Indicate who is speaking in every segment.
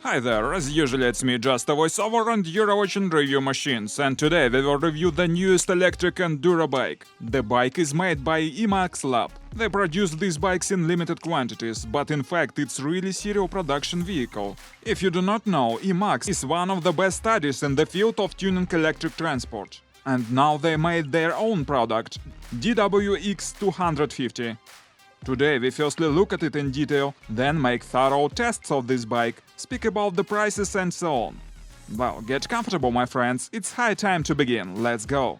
Speaker 1: Hi there, as usual it's me, just a voiceover, and you're watching Review Machines, and today we will review the newest electric enduro bike. The bike is made by Emax Lab. They produce these bikes in limited quantities, but in fact it's really serial production vehicle. If you do not know, Emax is one of the best studies in the field of tuning electric transport. And now they made their own product, DWX 250. Today we firstly look at it in detail, then make thorough tests of this bike, speak about the prices and so on. Well, get comfortable my friends, it's high time to begin, let's go!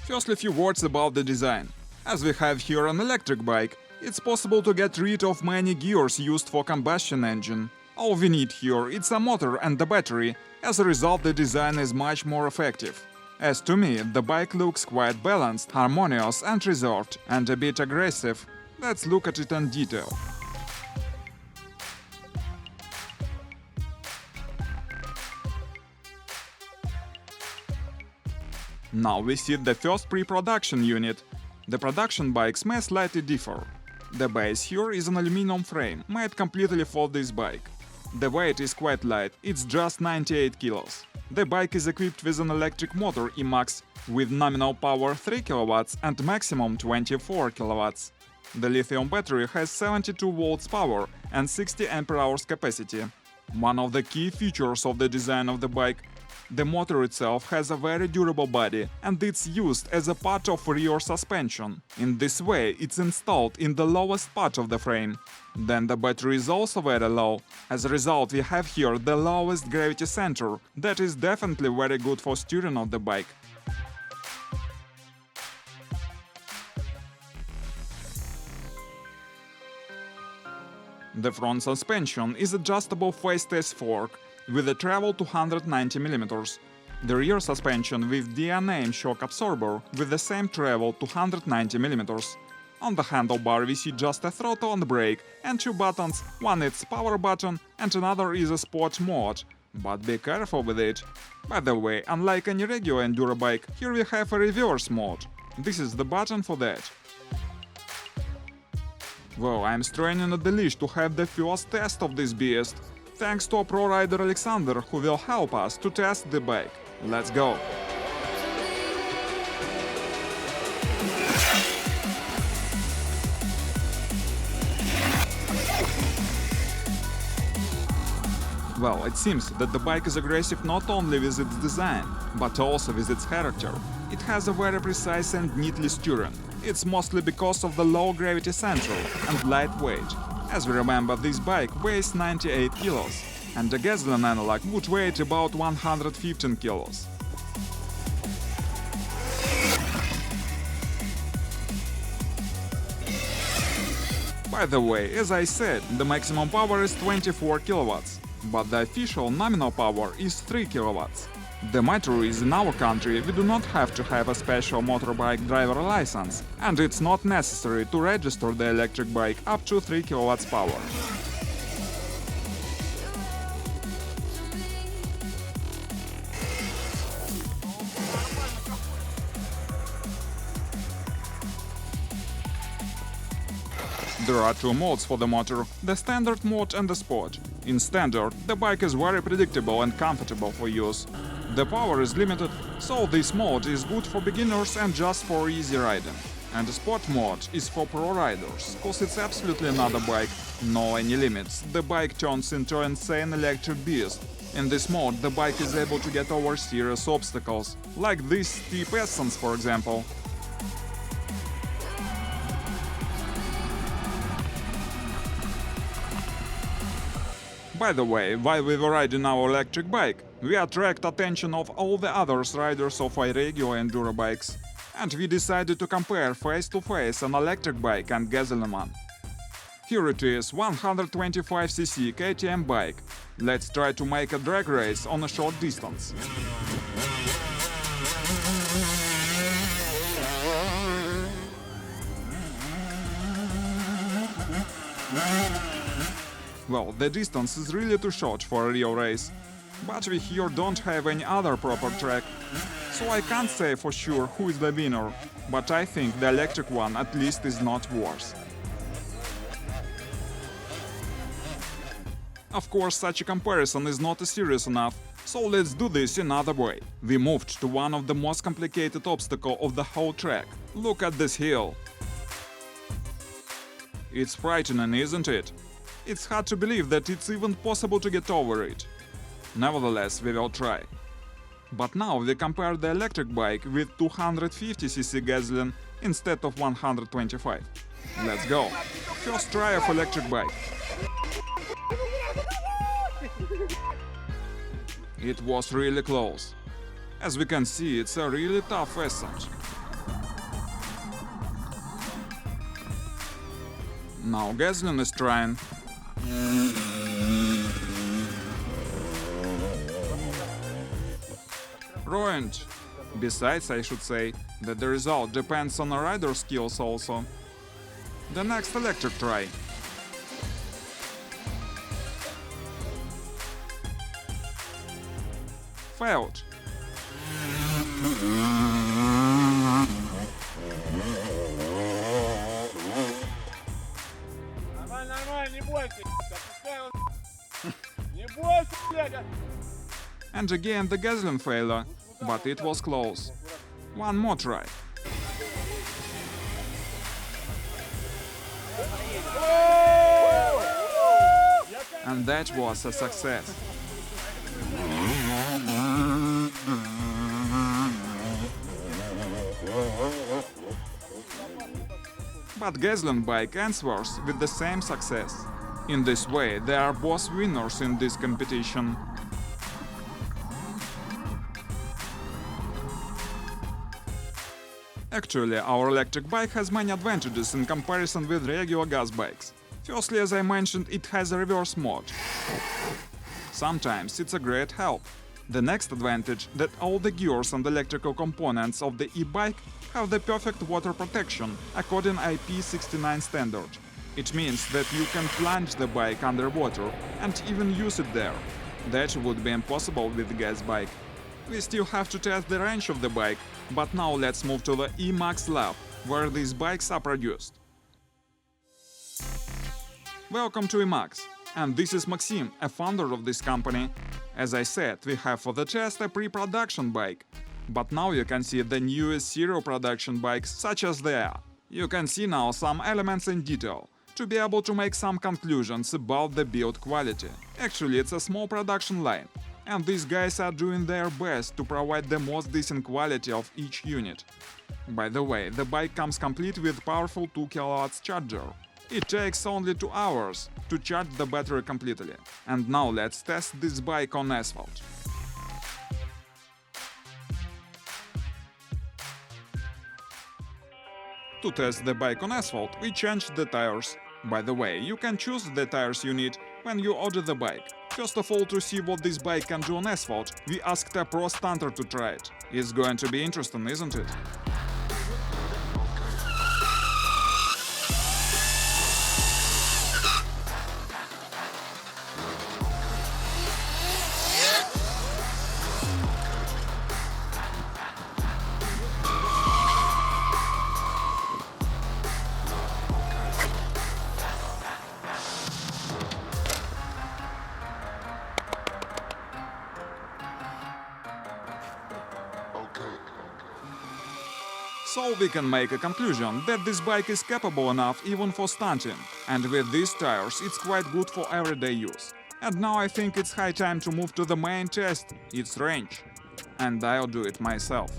Speaker 1: Firstly, a few words about the design. As we have here an electric bike, it's possible to get rid of many gears used for combustion engine. All we need here is a motor and a battery. As a result, the design is much more effective. As to me, the bike looks quite balanced, harmonious and reserved, and a bit aggressive. Let's look at it in detail. Now we see the first pre-production unit. The production bikes may slightly differ. The base here is an aluminum frame, made completely for this bike. The weight is quite light, it's just 98 kilos. The bike is equipped with an electric motor Emax with nominal power 3 kW and maximum 24 kW. The lithium battery has 72 volts power and 60 Ah capacity. One of the key features of the design of the bike, the motor itself has a very durable body and it's used as a part of rear suspension. In this way, it's installed in the lowest part of the frame. Then the battery is also very low. As a result, we have here the lowest gravity center. That is definitely very good for steering of the bike. The front suspension is adjustable face-test fork with a travel to 190 mm. The rear suspension with DNAM shock absorber with the same travel to 190 mm. On the handlebar we see just a throttle and brake and two buttons, one is power button and another is a sport mode. But be careful with it. By the way, unlike any regular enduro bike, here we have a reverse mode. This is the button for that. Well, I'm straining at the leash to have the first test of this beast. Thanks to a pro rider Alexander who will help us to test the bike. Let's go! Well, it seems that the bike is aggressive not only with its design, but also with its character. It has a very precise and neatly steering. It's mostly because of the low gravity center and light weight. As we remember, this bike weighs 98 kilos, and the gasoline analog would weigh about 115 kilos. By the way, as I said, the maximum power is 24 kilowatts, but the official nominal power is 3 kilowatts. The matter is, in our country we do not have to have a special motorbike driver license, and it's not necessary to register the electric bike up to 3 kilowatts power. There are two modes for the motor, the standard mode and the sport. In standard, the bike is very predictable and comfortable for use. The power is limited, so this mode is good for beginners and just for easy riding. And the sport mode is for pro riders, cause it's absolutely another bike, no any limits. The bike turns into an insane electric beast. In this mode, the bike is able to get over serious obstacles, like these steep ascents for example. By the way, while we were riding our electric bike, we attract attention of all the other riders of our regular enduro bikes. And we decided to compare face-to-face an electric bike and gasoline one. Here it is, 125cc KTM bike. Let's try to make a drag race on a short distance. Well, the distance is really too short for a real race. But we here don't have any other proper track, so I can't say for sure who is the winner, but I think the electric one at least is not worse. Of course, such a comparison is not serious enough, so let's do this another way. We moved to one of the most complicated obstacles of the whole track. Look at this hill. It's frightening, isn't it? It's hard to believe that it's even possible to get over it. Nevertheless, we will try. But now we compare the electric bike with 250cc gasoline instead of 125. Let's go. First try of electric bike. It was really close. As we can see, it's a really tough ascent. Now gasoline is trying. Ruined. Besides, I should say that the result depends on the rider's skills also. The next electric try. Failed. And again the gasoline failure, but it was close. One more try. And that was a success. But gasoline bike answers with the same success. In this way, they are both winners in this competition. Actually, our electric bike has many advantages in comparison with regular gas bikes. Firstly, as I mentioned, it has a reverse mode. Sometimes it's a great help. The next advantage that all the gears and electrical components of the e-bike have the perfect water protection according IP69 standard. It means that you can plunge the bike underwater and even use it there. That would be impossible with the gas bike. We still have to test the range of the bike, but now let's move to the E-Max lab, where these bikes are produced. Welcome to E-Max, and this is Maxim, a founder of this company. As I said, we have for the test a pre-production bike, but now you can see the newest serial production bikes such as they are. You can see now some elements in detail, to be able to make some conclusions about the build quality. Actually, it's a small production line, and these guys are doing their best to provide the most decent quality of each unit. By the way, the bike comes complete with powerful 2 kW charger. It takes only 2 hours to charge the battery completely. And now let's test this bike on asphalt. To test the bike on asphalt, we changed the tires. By the way, you can choose the tires you need when you order the bike. First of all, to see what this bike can do on asphalt, we asked a pro stunter to try it. It's going to be interesting, isn't it? So we can make a conclusion that this bike is capable enough even for stunting, and with these tires it's quite good for everyday use. And now I think it's high time to move to the main test, its range. And I'll do it myself.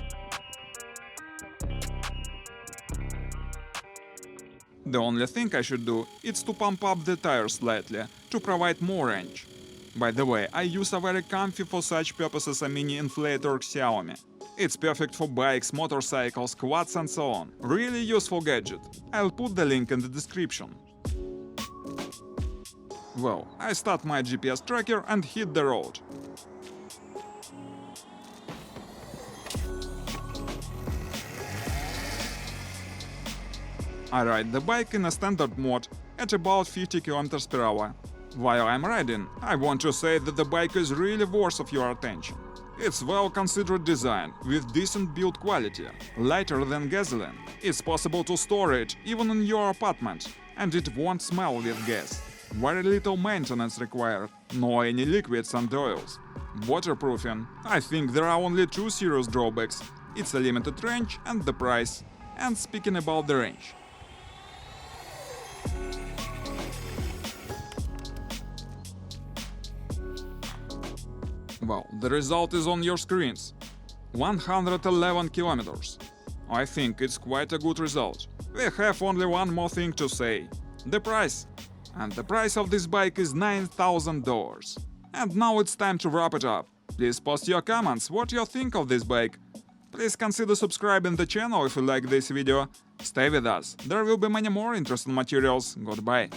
Speaker 1: The only thing I should do is to pump up the tires slightly, to provide more range. By the way, I use a very comfy for such purposes a mini inflator Xiaomi. It's perfect for bikes, motorcycles, quads and so on. Really useful gadget. I'll put the link in the description. Well, I start my GPS tracker and hit the road. I ride the bike in a standard mode at about 50 km/h. While I'm riding, I want to say that the bike is really worth of your attention. It's well-considered design, with decent build quality, lighter than gasoline. It's possible to store it even in your apartment, and it won't smell with gas. Very little maintenance required, no any liquids and oils. Waterproofing. I think there are only two serious drawbacks. It's a limited range and the price. And speaking about the range. Well, the result is on your screens. 111 kilometers. I think it's quite a good result. We have only one more thing to say. The price. And the price of this bike is $9,000. And now it's time to wrap it up. Please post your comments what you think of this bike. Please consider subscribing the channel if you like this video. Stay with us, there will be many more interesting materials. Goodbye.